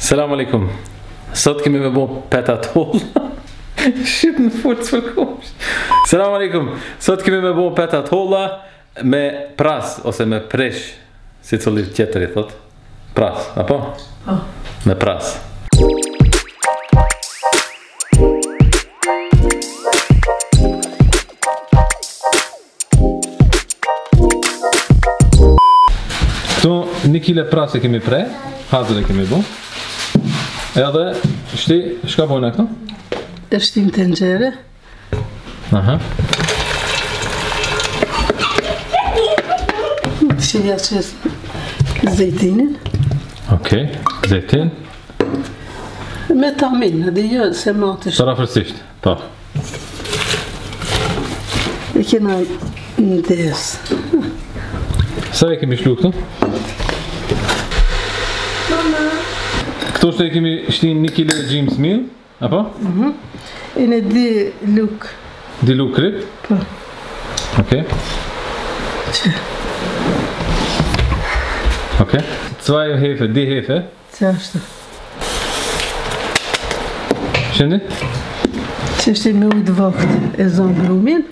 Salam alaikum. Sot kemi me bo petat holl. Shqip në fort s'fërkosh. Salam alaikum. Sot kemi me bo petat holla me pras ose me presh, si cili tjetër i thot. Pras, apo? Po. Me pras. Këtu 1 kile pras e kemi pre, hazër e kemi bo. Edhe shti, shka bojna këto? E shtim tenxhere. Aha. Shilja qes zejtinin. Okej, zeytin. Me tamin, edhe jo se matësh. Parafërsisht, po. E kena në des. Sa e kemi shlu këtu? Këto shte e kemi shtin 1 kile gjimës mil, apo? E në di luk. Di luk krip? Po. Okej. Që? Okej. 2 hefe, di hefe. Që ashtu? Shëndi? Që shti me ujtë vakt e zonë brumin.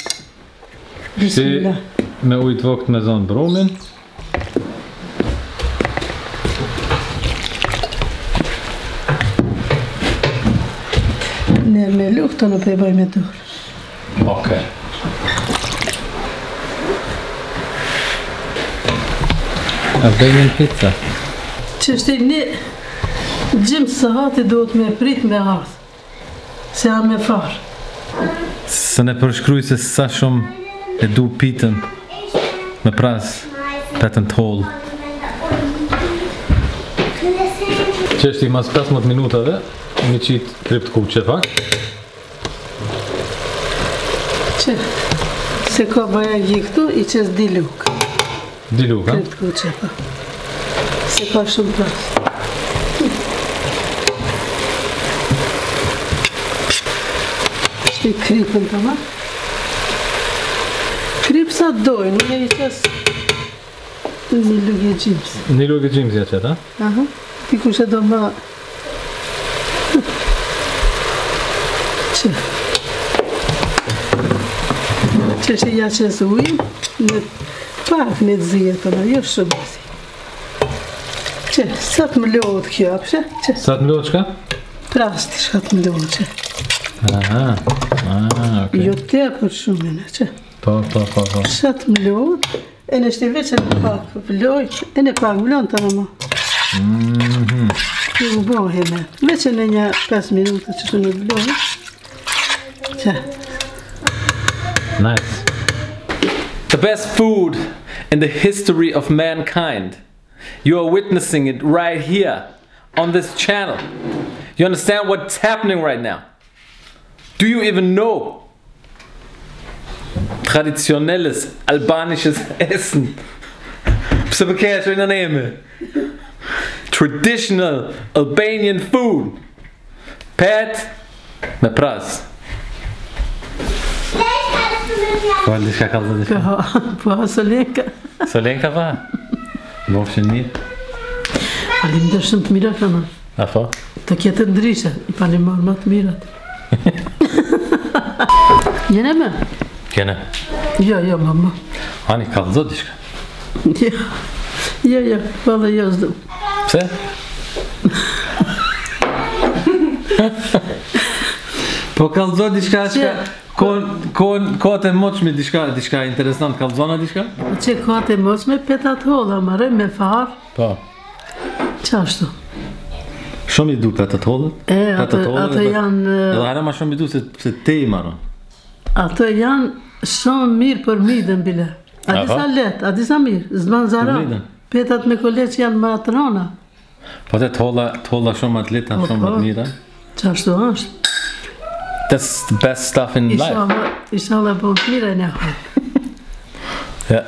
Bismillah. Me ujtë vokt me zonë brumin. Ne me luk të në prebaj me dorë. Okej. A bëjmë në pizza? Që shti një gjimë së hati do të me prit me ardhë. Se janë me farë. Se ne përshkruj se sa shumë e du pitën me pras petën të hollë. Qeshti mas 15 minutave një qitë kript kuqe pak. Që se ka baja gjiktu i qes di luk. Di luk, ha? Kript kuqe pa. Se ka shumë pras. Shti kripën të ma. Krip sa dojnë, nuk e i qes një luk e gjimës. Një luk e gjimës ja qëtë, ha? Aha. Dikush e do ma... Që që ja qes ujnë, në pak në të zije të në, jo shumë zi. Që, sa të më lodhë kjo, apëshe? Që, Sa të mlodhë qka? prasti shka të më lodhë, që. Aha, okej. Jo te për shumë në, që. Po. Sa të më lodhë, e në shti veç e në pak vloj, e në pak vlon të në ma. Kjo më bohe me. Veç e në një 5 minuta që të në vloj. Që. Nice. The best food in the history of mankind. You are witnessing it right here on this channel. You understand what's happening right now? Do you even know? Traditionelles albanisches Essen. Pse përkesh në neme? Traditional Albanian food. Pet me pras. Po, diçka ka dhe diçka. Po, solenka. Solenka pa? Mofshin mirë. Palim dhe shumë të mira kanë. A po? Të kjetë ndryshe, i palim marë më të mirat. Jene me? Kene. Jo, mama. Ani, ka dhe diçka. Jo, valla jo s'du. Pse? Po ka dhe diçka që... Kote moqme diçka interesant, ka dhona diçka? Që kote moqme petat holla, mare me farë. Po. Qashtu? Shumë i du petat hollët. Ato janë... Edhe hajna ma shumë i du se te i marron. Ato janë shumë mirë për midën bile. A disa let, a disa mirë, zban zara. Petat me koleq janë ma të rana. Po te të holla shumë atleta, shumë atë mira. Qashtu është? That's the best stuff in life. Inshallah bon mira në hoj. Ja.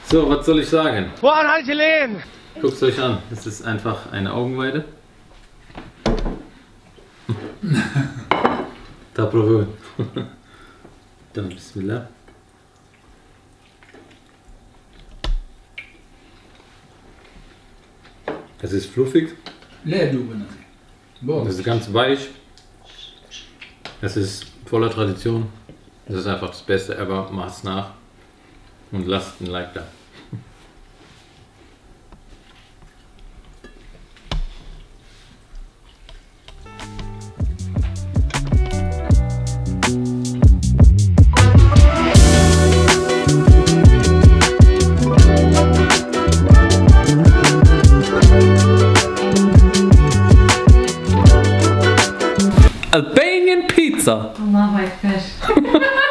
So, was soll ich sagen? Woran halt Helene? Guckt es euch an. Es ist einfach eine Augenweide. Da probieren. Dann Bismillah. Es ist fluffig. Es ist ganz weich. Es ist voller Tradition. Es ist einfach das Beste ever. Macht's nach und lasst ein Like da. Albanian pizza. Allah, my fish.